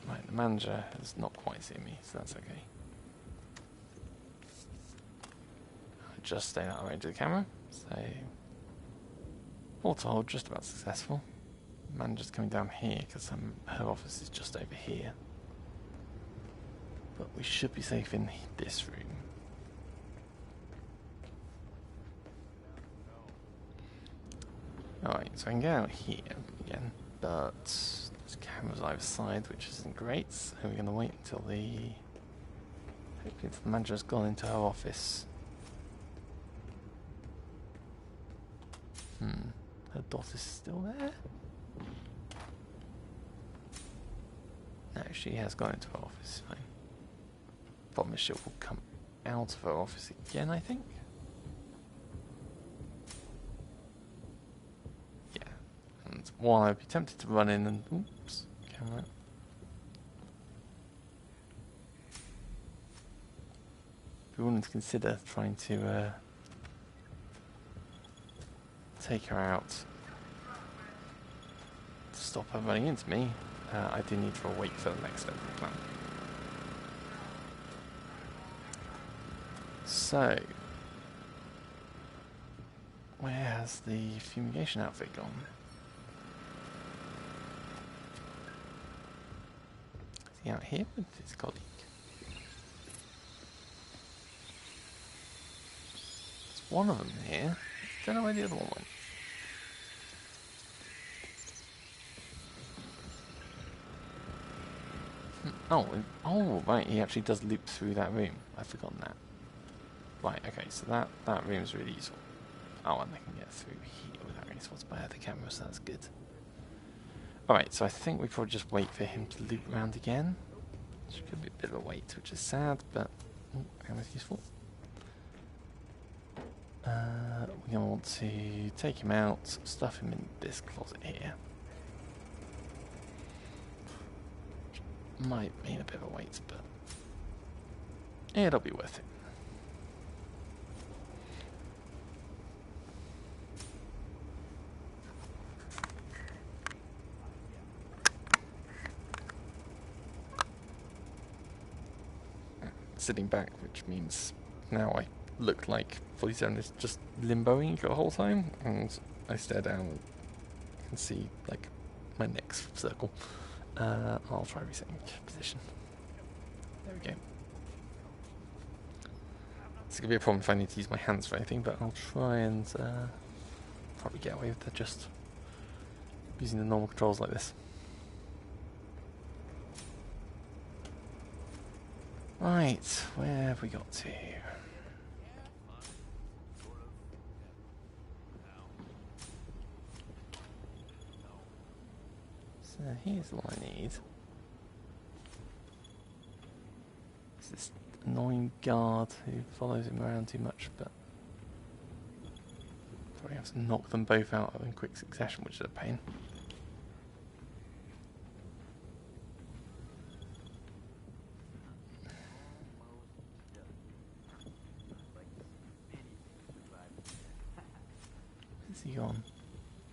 Right, the manager has not quite seen me, so that's okay. I just stayed out of range of the camera, so... all told, just about successful. The manager's coming down here, because her office is just over here. But we should be safe in this room. Alright, so I can get out here again, but there's cameras either side, which isn't great, so we're going to wait until hopefully until the manager's gone into her office. Her daughter's still there? No, she has gone into her office, fine. Problem is she will come out of her office again, I think. Yeah, and while I'd be tempted to run in and... oops, camera. Be willing to consider trying to take her out to stop her running into me. I do need to wait for the next step of the plan. So, where has the fumigation outfit gone? Is he out here with his colleague? There's one of them here. Don't know where the other one went. Oh, right, he actually does loop through that room. I've forgotten that. Right, okay, so that room is really useful. Oh, and they can get through here without getting spotted by other cameras, so that's good. Alright, so I think we probably just wait for him to loop around again. Which could be a bit of a wait, which is sad, but kind of useful. We're going to want to take him out, stuff him in this closet here. Might mean a bit of a wait, but it'll be worth it. Sitting back, which means now I look like 47 is just limboing the whole time, and I stare down and can see like my next circle. I'll try resetting position. There we go. It's going to be a problem if I need to use my hands for anything, but I'll try and probably get away with just using the normal controls like this. Right, where have we got to? So here's what I need. It's this annoying guard who follows him around too much, but probably have to knock them both out in quick succession, which is a pain. Where's he gone?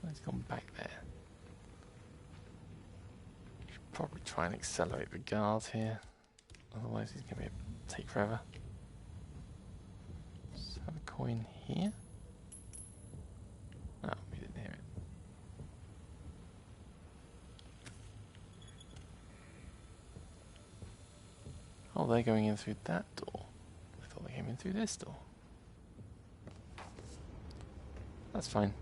Oh, he's gone back there. Should probably try and accelerate the guard here, otherwise he's going to take forever. Let's have a coin here. Oh, we didn't hear it. Oh, they're going in through that door. I thought they came in through this door. That's fine.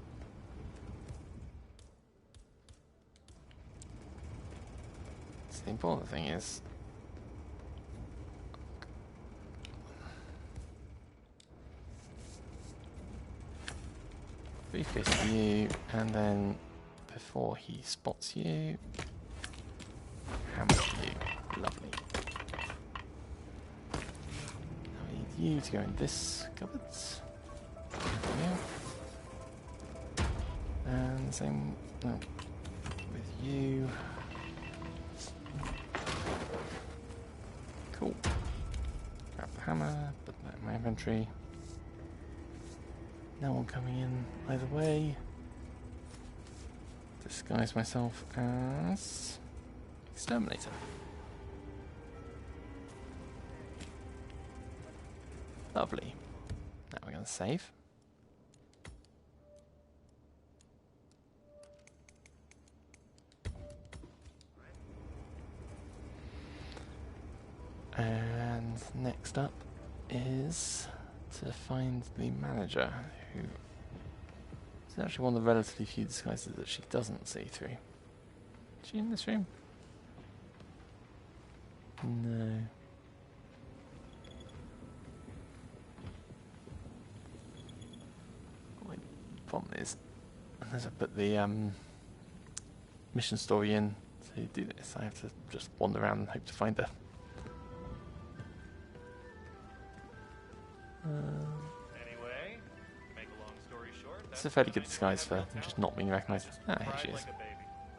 So the important thing is briefcase you, and then before he spots you, hammer you. Lovely. Now we need you to go in this cupboard. And same with you. Cool. Grab the hammer, put that in my inventory. No one coming in either way. Disguise myself as Exterminator. Lovely. Now we're going to save. And next up is to find the manager, who is actually one of the relatively few disguises that she doesn't see through. Is she in this room? No. My problem is, as I put the mission story in to do this, I have to just wander around and hope to find her. Anyway, make a long story short, It's a fairly good disguise for just not being recognised. Ah, here she is.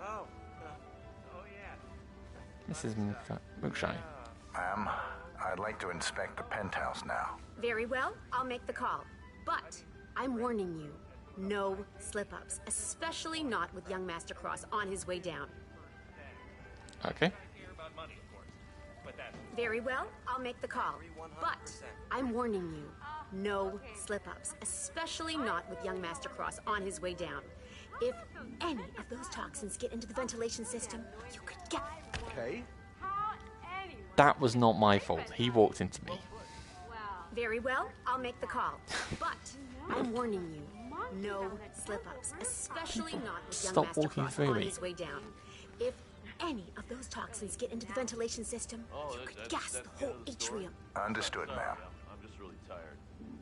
Oh yeah. This is Mookshy. Ma'am, I'd like to inspect the penthouse now. Very well, I'll make the call. But I'm warning you, no slip-ups, especially not with young Master Cross on his way down. Okay. Very well, I'll make the call. But I'm warning you, no slip-ups, especially not with young Master Cross on his way down. If any of those toxins get into the ventilation system, you could get... Okay. That was not my fault. He walked into me. Very well, I'll make the call. But I'm warning you, no slip-ups, especially not with young Stop Master walking Cross through on me. his way down. If any of those toxins get into the ventilation system, you could gas the whole atrium. Understood, ma'am. I'm just really tired.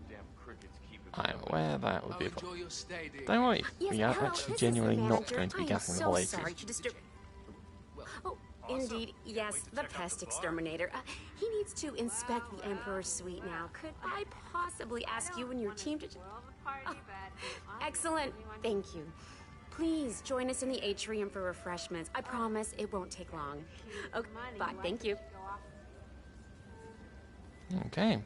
Damn crickets keep it. I am aware that would be a problem. Enjoy your stay, dear. Don't worry, Yes, we are hello, actually this is genuinely the not manager. going to be I am gassing the so whole sorry atrium. to disturb. Oh, indeed, yes, the pest exterminator. He needs to inspect the Emperor's suite now. Could I possibly ask you and your team to... Oh, excellent, thank you. Please join us in the atrium for refreshments. I promise it won't take long. Okay, bye, thank you. Okay.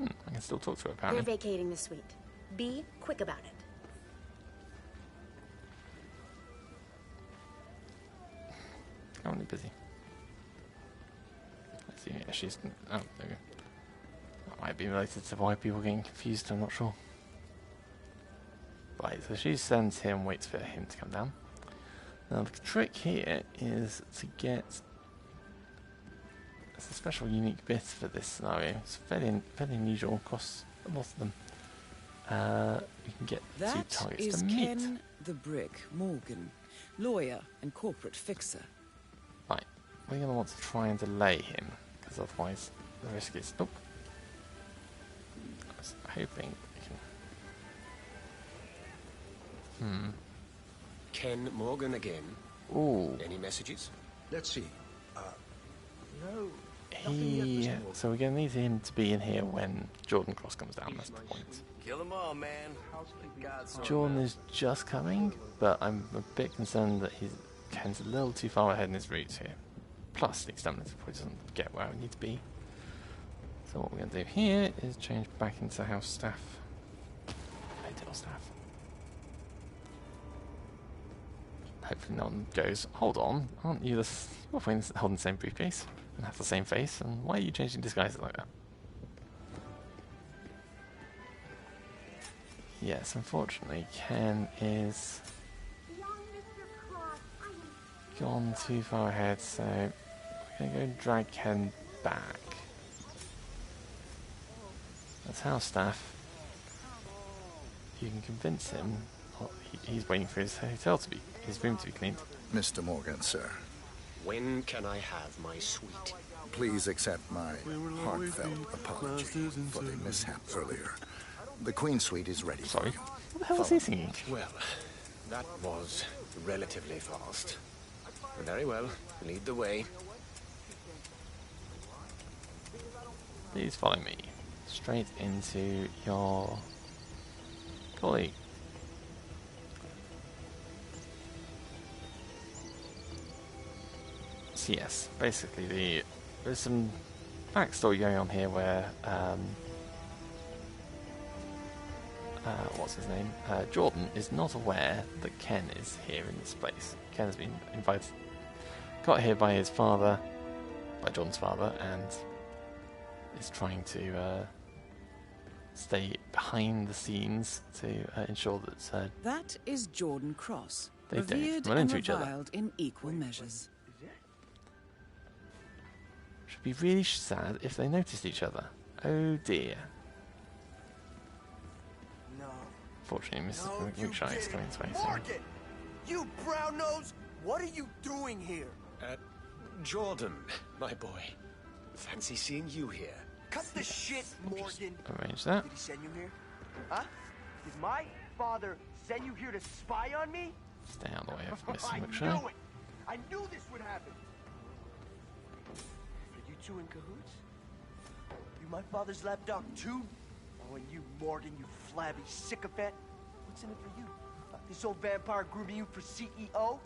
I can still talk to her, They're apparently. vacating the suite. Be quick about it. Currently busy. Let's see, yeah, she's... Oh, there we go. That might be related to why people are getting confused, I'm not sure. Right, so she sends him, waits for him to come down. Now the trick here is to get... It's a special unique bit for this scenario. It's fairly unusual across Lots of them. We can get the two That targets is to meet. Ken the Brick Morgan, lawyer and corporate fixer. Right, we're going to want to try and delay him, because otherwise the risk is... Nope. I was hoping we can... Ken Morgan again. Ooh. Any messages? Let's see. No. So we're going to need him to be in here when Jordan Cross comes down, that's the point. Kill them all, man. Jordan is just coming, but I'm a bit concerned that Ken's a little too far ahead in his routes here. Plus, the exterminator probably doesn't get where I need to be. So what we're going to do here is change back into house staff. Hotel staff. Hopefully no one goes, hold on, aren't you you're holding the same briefcase and have the same face, and why are you changing disguises like that? Yes, unfortunately, Ken is gone too far ahead, so we're going to go and drag Ken back. That's house staff. You can convince him. Well, he's waiting for his hotel to be, his room to be cleaned. Mr. Morgan, sir. When can I have my suite? Please accept my heartfelt apology for the mishap earlier. The Queen Suite is ready. Sorry. What the hell was he singing? Well, that was relatively fast. Very well. Lead the way. Please follow me. Straight into your colleague. So yes, basically there's some backstory going on here where what's his name? Jordan is not aware that Ken is here in this place. Ken has been got here by his father, by Jordan's father, and is trying to stay behind the scenes to ensure that that is Jordan Cross, they don't revered run and into each other. reviled in equal measures. Should be really sad if they noticed each other. Oh dear. No. Fortunately, Mrs. McShy is coming this way. So. Morgan! You brown nose! What are you doing here? Jordan, my boy. Fancy seeing you here. Cut the shit, Morgan! Arrange that. Did he send you here? Huh? Did my father send you here to spy on me? Stay out of the way of Mrs. I McShy. knew it! I knew this would happen! Are you two in cahoots? You my father's lapdog too? Oh, and you, Morgan, you flabby sycophant. What's in it for you? This old vampire grooming you for CEO?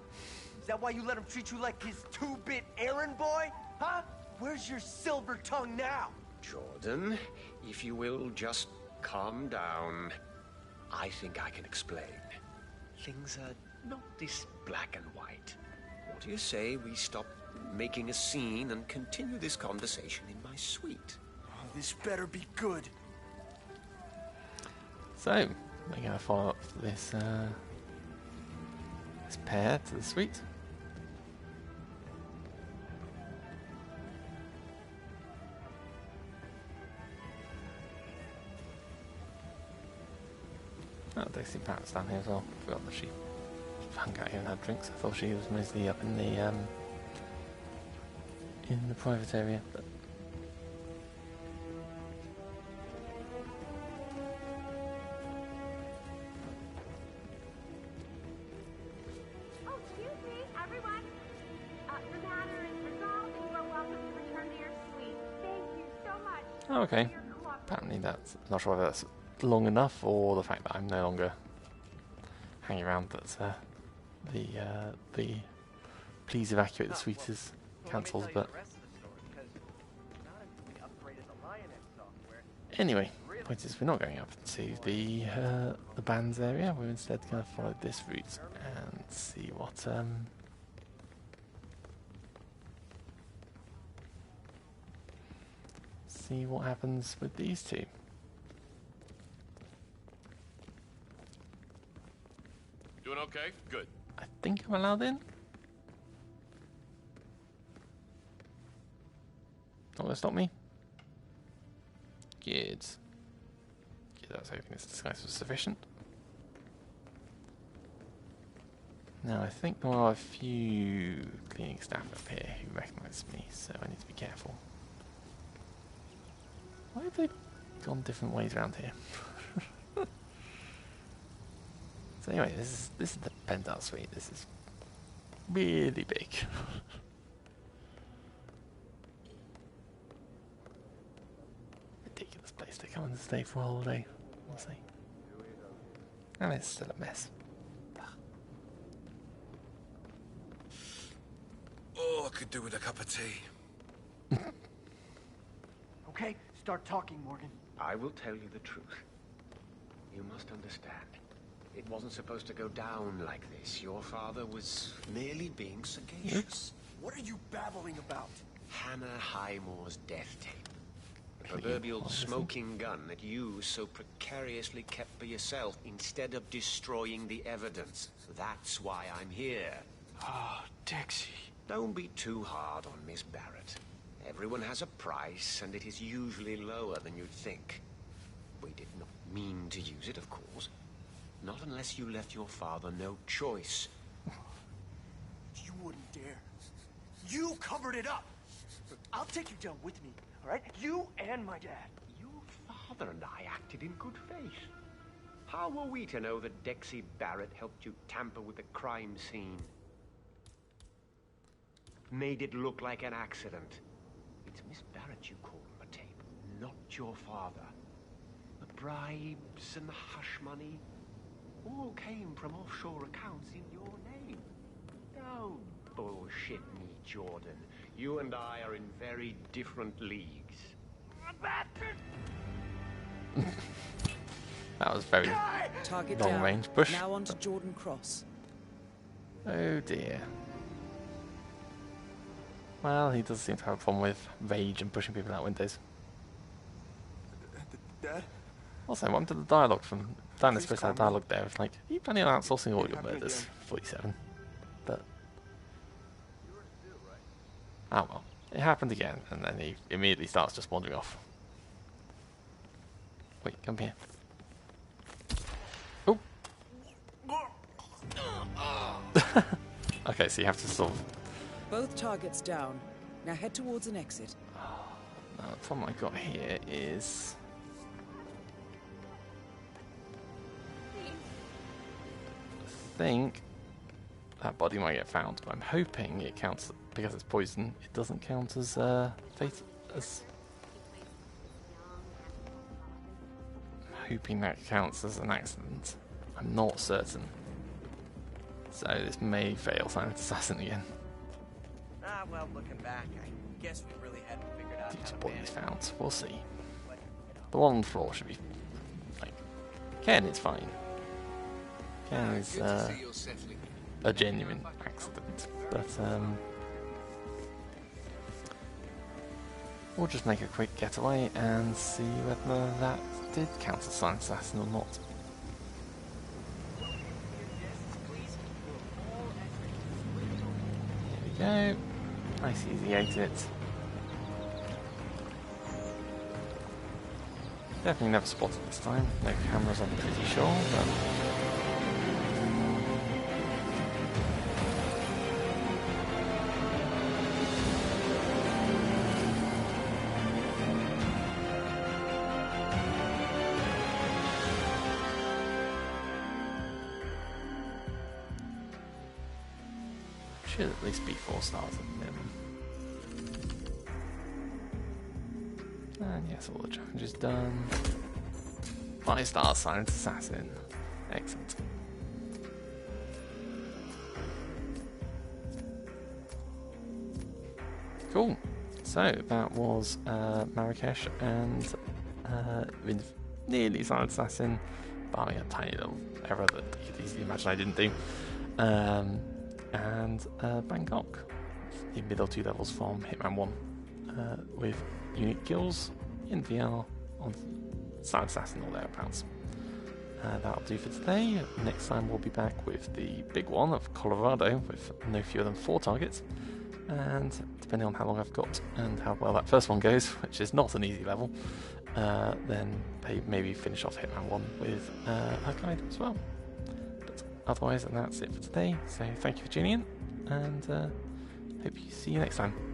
Is that why you let him treat you like his two-bit errand boy? Huh? Where's your silver tongue now? Jordan, if you will just calm down. I think I can explain. Things are not this black and white. What do you say we stop making a scene and continue this conversation in my suite? Oh, this better be good. So, we're going to follow up this this pair to the suite. Oh, Daisy Parrot's down here as well. Forgot that she hung out here and had drinks. I thought she was mostly up in the private area, but Oh, excuse me, everyone. The matter is resolved and you are welcome to return to your suite. Thank you so much. oh, okay. for your cooperation. Apparently that's not sure whether that's long enough or the fact that I'm no longer hanging around that's the please evacuate the suite is cancelled, but anyway, the point is we're not going up to the bands area. We're instead going to follow this route and see what happens with these two. Doing okay? Good. I think I'm allowed in. Not gonna stop me. Good. I was hoping this disguise was sufficient. Now, I think there are a few cleaning staff up here who recognise me, so I need to be careful. Why have they gone different ways around here? So anyway, this is the Penthouse Suite. This is really big. Ridiculous place to come and stay for a holiday. We'll see. And it's still a mess. Oh, I could do with a cup of tea. Okay, start talking, Morgan. I will tell you the truth. You must understand. It wasn't supposed to go down like this. Your father was merely being sagacious. What are you babbling about? Hannah Highmore's death tape. The proverbial smoking gun that you so precariously kept for yourself instead of destroying the evidence. That's why I'm here. Oh, Dixie. Don't be too hard on Miss Barrett. Everyone has a price, and it is usually lower than you'd think. We did not mean to use it, of course. Not unless you left your father no choice. You wouldn't dare. You covered it up. I'll take you down with me, all right? You and my dad. Your father and I acted in good faith. How were we to know that Dixie Barrett helped you tamper with the crime scene? Made it look like an accident. It's Miss Barrett you call on the tape, not your father. The bribes and the hush money all came from offshore accounts in your name. Don't bullshit me, Jordan. You and I are in very different leagues. That was very Target long down. range push. Now on to Jordan Cross. Oh dear. Well, he does seem to have a problem with rage and pushing people out windows. Dad? Also, what happened to the dialogue from Dan? Is supposed to have dialogue there. It's like, are you planning on outsourcing all your murders? 47. But oh well, it happened again, and then he immediately starts just wandering off. Wait, come here. Oh. Okay, so you have to sort of. Both targets down. Now head towards an exit. Now, the problem I got here is. I think that body might get found, but I'm hoping it counts because it's poison. It doesn't count as fate. As I'm hoping that counts as an accident. I'm not certain. So this may fail Silent Assassin again. Ah, well, looking back, I guess we really hadn't figured out how to Body manage is found. We'll see. The one on the floor should be like Ken is fine. Ken is a genuine accident, but we'll just make a quick getaway and see whether that did count as Silent Assassin or not. Here we go. Nice easy exit. Definitely never spotted this time. No cameras, I'm pretty sure, but should at least be 4 stars at the minimum. And yes, all the challenges done. 5 stars, Silent Assassin. Excellent. Cool. So that was Marrakesh and with nearly Silent Assassin, barring a tiny little error that you could easily imagine I didn't do. And Bangkok, the middle 2 levels from Hitman 1, with unique kills in VR on Silent Assassin or thereabouts. That'll do for today. Next time we'll be back with the big one of Colorado with no fewer than 4 targets, And depending on how long I've got and how well that first one goes, which is not an easy level, then maybe finish off Hitman 1 with a guide as well. But otherwise, that's it for today. So thank you for tuning in, and hope you see you next time.